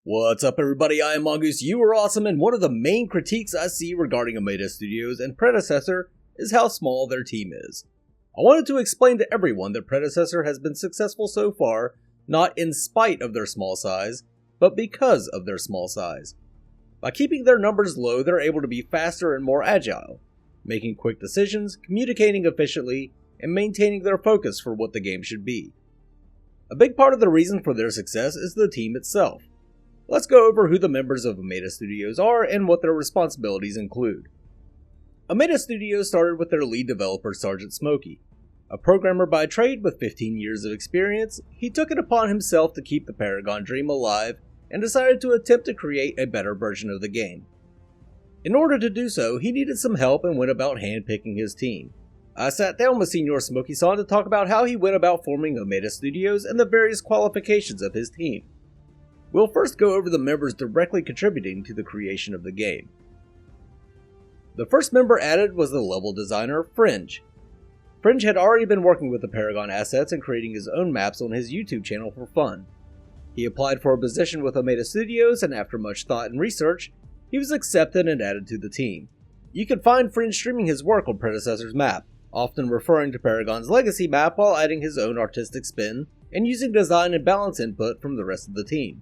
What's up everybody, I am Mongoose, you are awesome, and one of the main critiques I see regarding Omeda Studios and Predecessor is how small their team is. I wanted to explain to everyone that Predecessor has been successful so far, not in spite of their small size, but because of their small size. By keeping their numbers low, they're able to be faster and more agile, making quick decisions, communicating efficiently, and maintaining their focus for what the game should be. A big part of the reason for their success is the team itself. Let's go over who the members of Omeda Studios are and what their responsibilities include. Omeda Studios started with their lead developer Sergeant Smokey. A programmer by trade with 15 years of experience, he took it upon himself to keep the Paragon dream alive and decided to attempt to create a better version of the game. In order to do so, he needed some help and went about handpicking his team. I sat down with Senior Smokey-san to talk about how he went about forming Omeda Studios and the various qualifications of his team. We'll first go over the members directly contributing to the creation of the game. The first member added was the level designer, Fringe. Fringe had already been working with the Paragon assets and creating his own maps on his YouTube channel for fun. He applied for a position with Omeda Studios, and after much thought and research, he was accepted and added to the team. You can find Fringe streaming his work on Predecessor's map, often referring to Paragon's legacy map while adding his own artistic spin and using design and balance input from the rest of the team.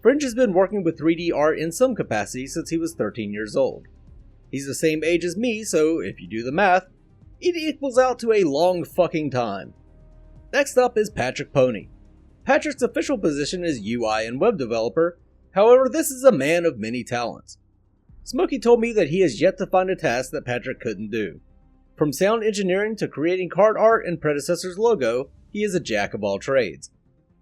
Fringe has been working with 3D art in some capacity since he was 13 years old. He's the same age as me, so if you do the math, it equals out to a long fucking time. Next up is Patrick Pony. Patrick's official position is UI and web developer, however this is a man of many talents. Smokey told me that he has yet to find a task that Patrick couldn't do. From sound engineering to creating card art and Predecessor's logo, he is a jack of all trades.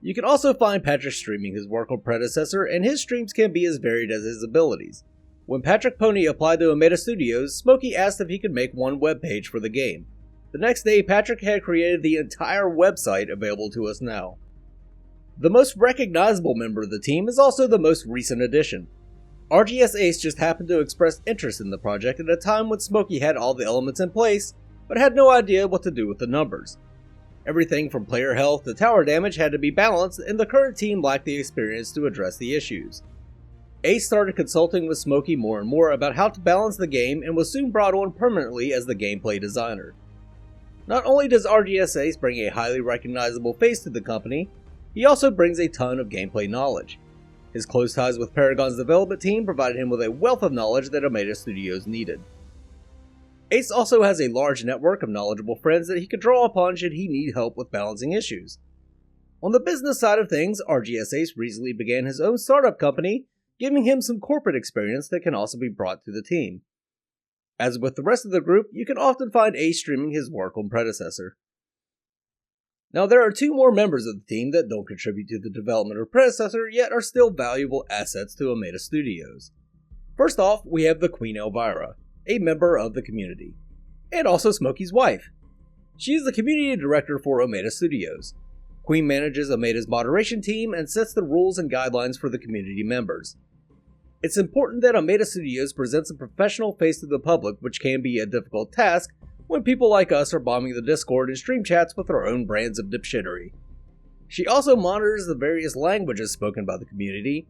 You can also find Patrick streaming his work on Predecessor, and his streams can be as varied as his abilities. When Patrick Pony applied to Omeda Studios, Smokey asked if he could make one web page for the game. The next day, Patrick had created the entire website available to us now. The most recognizable member of the team is also the most recent addition. RGS Ace just happened to express interest in the project at a time when Smokey had all the elements in place, but had no idea what to do with the numbers. Everything from player health to tower damage had to be balanced, and the current team lacked the experience to address the issues. Ace started consulting with Smokey more and more about how to balance the game and was soon brought on permanently as the gameplay designer. Not only does RGS Ace bring a highly recognizable face to the company, he also brings a ton of gameplay knowledge. His close ties with Paragon's development team provided him with a wealth of knowledge that Omeda Studios needed. Ace also has a large network of knowledgeable friends that he could draw upon should he need help with balancing issues. On the business side of things, RGS Ace recently began his own startup company, giving him some corporate experience that can also be brought to the team. As with the rest of the group, you can often find Ace streaming his work on Predecessor. Now there are two more members of the team that don't contribute to the development of Predecessor, yet are still valuable assets to Omeda Studios. First off, we have the Queen Elvira, a member of the community, and also Smokey's wife. She is the community director for Omeda Studios. Queen manages Omeda's moderation team and sets the rules and guidelines for the community members. It's important that Omeda Studios presents a professional face to the public, which can be a difficult task when people like us are bombing the Discord and stream chats with our own brands of dipshittery. She also monitors the various languages spoken by the community,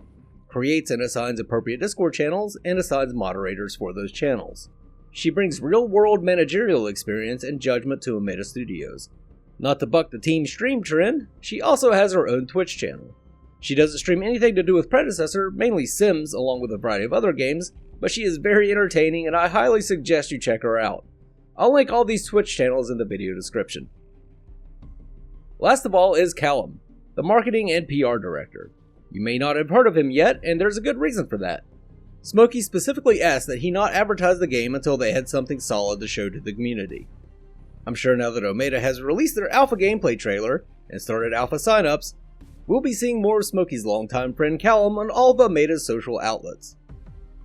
creates and assigns appropriate Discord channels, and assigns moderators for those channels. She brings real-world managerial experience and judgment to Omeda Studios. Not to buck the team stream trend, she also has her own Twitch channel. She doesn't stream anything to do with Predecessor, mainly Sims along with a variety of other games, but she is very entertaining and I highly suggest you check her out. I'll link all these Twitch channels in the video description. Last of all is Callum, the marketing and PR director. You may not have heard of him yet, and there's a good reason for that. Smokey specifically asked that he not advertise the game until they had something solid to show to the community. I'm sure now that Omeda has released their alpha gameplay trailer and started alpha signups, we'll be seeing more of Smokey's longtime friend Callum on all of Omeda's social outlets.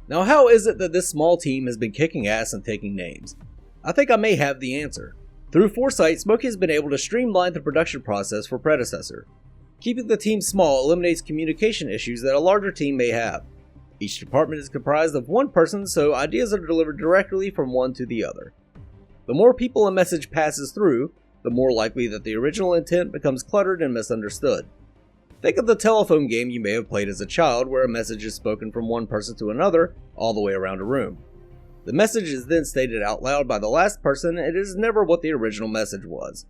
Now how is it that this small team has been kicking ass and taking names? I think I may have the answer. Through foresight, Smokey has been able to streamline the production process for Predecessor. Keeping the team small eliminates communication issues that a larger team may have. Each department is comprised of one person, so ideas are delivered directly from one to the other. The more people a message passes through, the more likely that the original intent becomes cluttered and misunderstood. Think of the telephone game you may have played as a child where a message is spoken from one person to another all the way around a room. The message is then stated out loud by the last person and it is never what the original message was.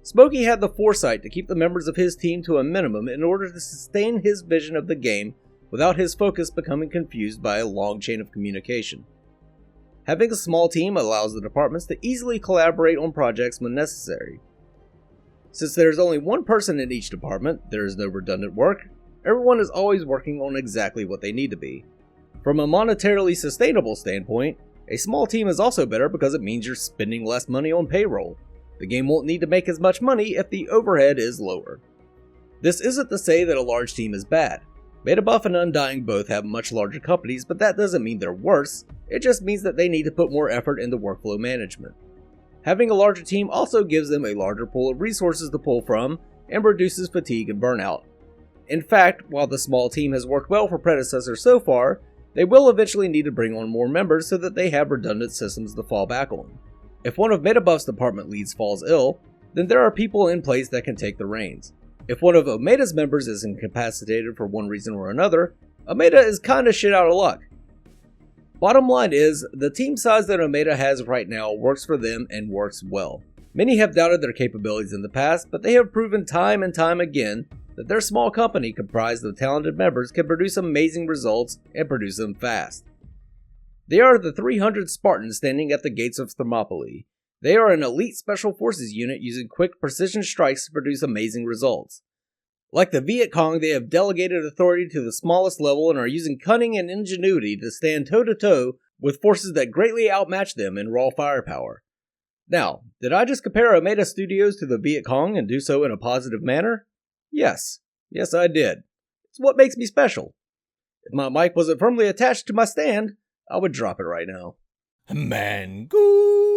Smokey had the foresight to keep the members of his team to a minimum in order to sustain his vision of the game without his focus becoming confused by a long chain of communication. Having a small team allows the departments to easily collaborate on projects when necessary. Since there is only one person in each department, there is no redundant work. Everyone is always working on exactly what they need to be. From a monetarily sustainable standpoint, a small team is also better because it means you're spending less money on payroll. The game won't need to make as much money if the overhead is lower. This isn't to say that a large team is bad. Metabuff and Undying both have much larger companies, but that doesn't mean they're worse. It just means that they need to put more effort into workflow management. Having a larger team also gives them a larger pool of resources to pull from and reduces fatigue and burnout. In fact, while the small team has worked well for Predecessor so far, they will eventually need to bring on more members so that they have redundant systems to fall back on. If one of Metabuff's department leads falls ill, then there are people in place that can take the reins. If one of Omeda's members is incapacitated for one reason or another, Omeda is kinda shit out of luck. Bottom line is, the team size that Omeda has right now works for them and works well. Many have doubted their capabilities in the past, but they have proven time and time again that their small company comprised of talented members can produce amazing results and produce them fast. They are the 300 Spartans standing at the gates of Thermopylae. They are an elite special forces unit using quick precision strikes to produce amazing results. Like the Viet Cong, they have delegated authority to the smallest level and are using cunning and ingenuity to stand toe-to-toe with forces that greatly outmatch them in raw firepower. Now, did I just compare Omeda Studios to the Viet Cong and do so in a positive manner? Yes. Yes, I did. It's what makes me special. If my mic wasn't firmly attached to my stand, I would drop it right now. Mango!